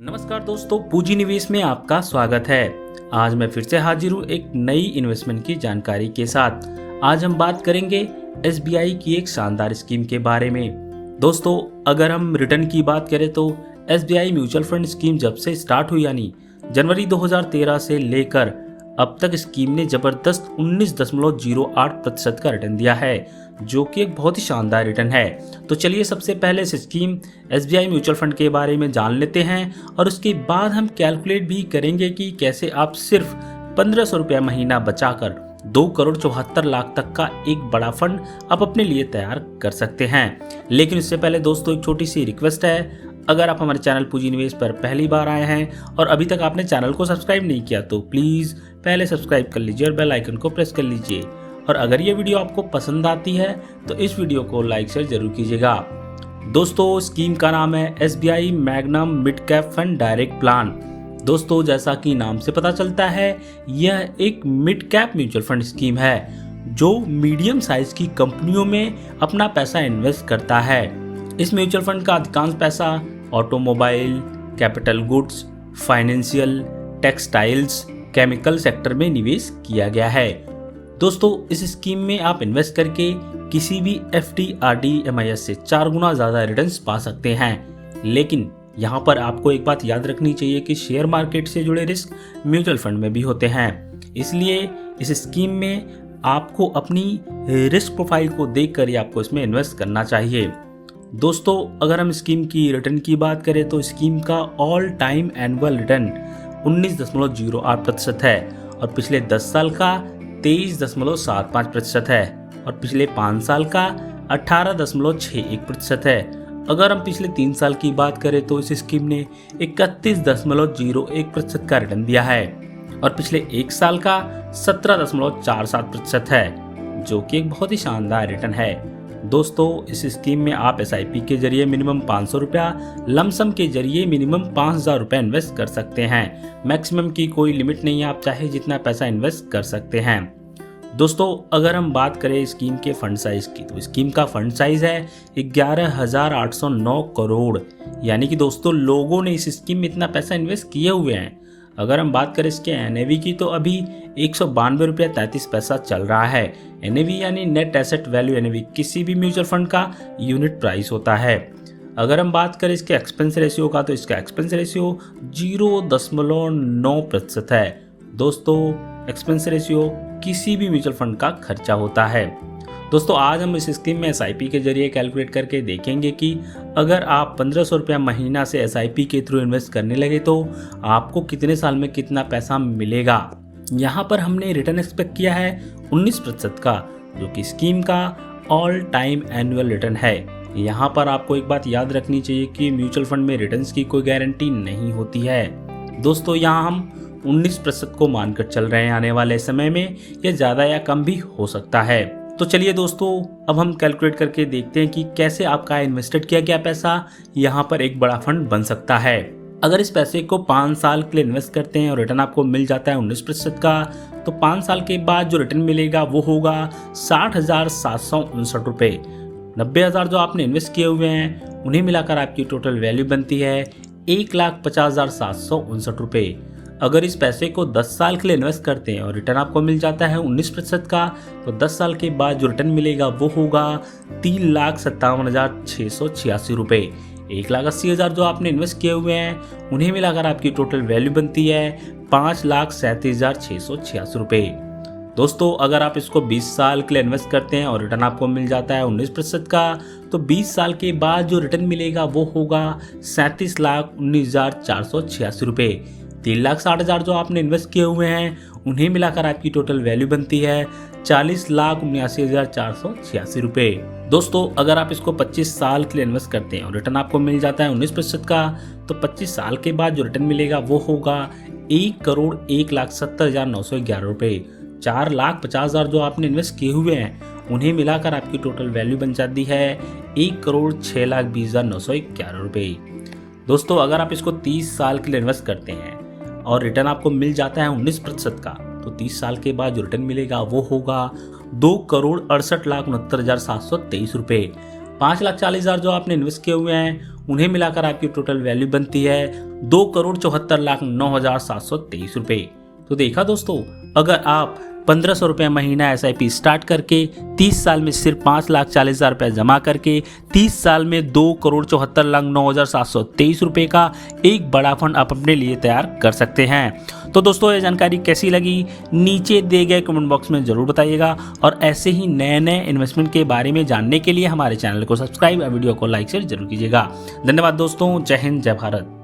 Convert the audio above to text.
नमस्कार दोस्तों, पूंजी निवेश में आपका स्वागत है। आज मैं फिर से हाजिर हूँ एक नई इन्वेस्टमेंट की जानकारी के साथ। आज हम बात करेंगे एसबीआई की एक शानदार स्कीम के बारे में। दोस्तों, अगर हम रिटर्न की बात करें तो एसबीआई म्यूचुअल फंड स्कीम जब से स्टार्ट हुई यानी जनवरी 2013 से लेकर अब तक स्कीम ने जबरदस्त 19.08% का रिटर्न दिया है, जो कि एक बहुत ही शानदार रिटर्न है। तो चलिए सबसे पहले इस स्कीम एसबीआई म्यूचुअल फंड के बारे में जान लेते हैं और उसके बाद हम कैलकुलेट भी करेंगे कि कैसे आप सिर्फ 1500 रुपया महीना बचाकर 2,74,00,000 तक का एक बड़ा फंड आप अपने लिए तैयार कर सकते हैं। लेकिन इससे पहले दोस्तों एक छोटी सी रिक्वेस्ट है, अगर आप हमारे चैनल पूंजी निवेश पर पहली बार आए हैं और अभी तक आपने चैनल को सब्सक्राइब नहीं किया तो प्लीज़ पहले सब्सक्राइब कर लीजिए और बेल आइकन को प्रेस कर लीजिए। और अगर ये वीडियो आपको पसंद आती है तो इस वीडियो को लाइक शेयर जरूर कीजिएगा। दोस्तों, स्कीम का नाम है SBI magnum mid cap fund direct plan. दोस्तों, जैसा कि नाम से पता चलता है, यह एक mid cap mutual fund scheme है जो मीडियम साइज की कंपनियों में अपना पैसा इन्वेस्ट करता है। इस म्यूचुअल फंड का अधिकांश पैसा automobile, capital goods, financial, textiles, chemical sector में निवेश किया गया है। दोस्तों, इस स्कीम में आप इन्वेस्ट करके किसी भी एफडी, आरडी, एमआईएस से 4 गुना ज्यादा रिटर्न्स पा सकते हैं। लेकिन यहाँ पर आपको एक बात याद रखनी चाहिए कि शेयर मार्केट से जुड़े रिस्क म्यूचुअल फंड में भी होते हैं। इसलिए इस स्कीम में आपको अपनी रिस्क प्रोफाइल को देखकर ही आपको इसमें इन्वेस्ट करना चाहिए। दोस्तों, अगर हम स्कीम की रिटर्न की बात करें तो स्कीम का ऑल टाइम एनुअल रिटर्न 19.08% है और पिछले 10 साल का 23.75% है और पिछले 5 साल का 18.61% है। अगर हम पिछले 3 साल की बात करें तो इस स्कीम ने 31.01% का रिटर्न दिया है और पिछले 1 साल का 17.47% है, जो कि एक बहुत ही शानदार रिटर्न है। दोस्तों, इस स्कीम में आप एसआईपी के जरिए मिनिमम 500 रुपया, लमसम के जरिए मिनिमम 5,000 रुपया इन्वेस्ट कर सकते हैं। मैक्सिमम की कोई लिमिट नहीं है, आप चाहे जितना पैसा इन्वेस्ट कर सकते हैं। दोस्तों, अगर हम बात करें स्कीम के फंड साइज की तो स्कीम का फंड साइज है 11,809 करोड़। यानी कि दोस्तों, लोगों ने इस स्कीम में इतना पैसा इन्वेस्ट किए हुए हैं। अगर हम बात करें इसके एनएवी की तो अभी 192 रुपया 33 पैसा चल रहा है। एनएवी यानी नेट एसेट वैल्यू एनएवी किसी भी म्यूचुअल फंड का यूनिट प्राइस होता है। अगर हम बात करें इसके एक्सपेंस रेशियो का तो इसका एक्सपेंस रेशियो 0.9% है। दोस्तों, एक्सपेंस रेशियो किसी भी म्यूचुअल फंड का खर्चा होता है। दोस्तों, आज हम इस स्कीम में एसआईपी के जरिए कैलकुलेट करके देखेंगे कि अगर आप 1500 रुपया महीना से एसआईपी के थ्रू इन्वेस्ट करने लगे तो आपको कितने साल में कितना पैसा मिलेगा। यहाँ पर हमने रिटर्न एक्सपेक्ट किया है 19% का, जो कि स्कीम का ऑल टाइम एनुअल रिटर्न है। यहाँ पर आपको एक बात याद रखनी चाहिए कि म्यूचुअल फंड में रिटर्न्स की कोई गारंटी नहीं होती है। दोस्तों, यहाँ हम 19% को मानकर चल रहे हैं। आने वाले समय में यह ज़्यादा या कम भी हो सकता है। तो चलिए दोस्तों, अब हम कैलकुलेट करके देखते हैं कि कैसे आपका इन्वेस्टेड किया गया पैसा यहाँ पर एक बड़ा फंड बन सकता है। अगर इस पैसे को 5 साल के लिए इन्वेस्ट करते हैं और रिटर्न आपको मिल जाता है 19% का, तो 5 साल के बाद जो रिटर्न मिलेगा वो होगा 60,759 रुपये। 90,000 जो आपने इन्वेस्ट किए हुए हैं उन्हें मिलाकर आपकी टोटल वैल्यू बनती है 1,50,759 रुपये। अगर इस पैसे को 10 साल के लिए इन्वेस्ट करते हैं और रिटर्न आपको मिल जाता है 19% का, तो 10 साल के बाद जो रिटर्न मिलेगा वो होगा 3,57,686 रुपये। 1,80,000 जो आपने इन्वेस्ट किए हुए हैं उन्हें मिलाकर आपकी टोटल वैल्यू बनती है 5,37,686 रुपये। दोस्तों, अगर आप इसको 20 साल के लिए इन्वेस्ट करते हैं और रिटर्न आपको मिल जाता है 19% का, तो 20 साल के बाद जो रिटर्न मिलेगा वो होगा 37,19,486 रुपये। 3,60,000 जो आपने इन्वेस्ट किए हुए हैं उन्हें मिलाकर आपकी टोटल वैल्यू बनती है 40,79,486 रुपये। दोस्तों, अगर आप इसको 25 साल के लिए इन्वेस्ट करते हैं और रिटर्न आपको मिल जाता है 19% का, तो 25 साल के बाद जो रिटर्न मिलेगा वो होगा 1,01,70,911 रुपये। 4,50,000 जो आपने इन्वेस्ट किए हुए हैं उन्हें मिलाकर आपकी टोटल वैल्यू बन जाती है 1,06,20,911 रुपये। दोस्तों, अगर आप इसको 30 साल के लिए इन्वेस्ट करते हैं और रिटर्न आपको मिल जाता है 19% का, तो 30 साल के बाद जो रिटर्न मिलेगा वो होगा 2,68,69,723 रुपये। 5,40,000 जो आपने इन्वेस्ट किए हुए हैं उन्हें मिलाकर आपकी टोटल वैल्यू बनती है 2,74,09,723 रुपये। तो देखा दोस्तों, अगर आप 1,500 रुपये महीना SIP स्टार्ट करके 30 साल में सिर्फ 5,40,000 रुपये जमा करके 30 साल में 2,74,09,723 रुपये का एक बड़ा फंड आप अपने लिए तैयार कर सकते हैं। तो दोस्तों, ये जानकारी कैसी लगी नीचे दिए गए कमेंट बॉक्स में ज़रूर बताइएगा, और ऐसे ही नए नए इन्वेस्टमेंट के बारे में जानने के लिए हमारे चैनल को सब्सक्राइब और वीडियो को लाइक शेयर जरूर कीजिएगा। धन्यवाद दोस्तों। जय हिंद, जय भारत।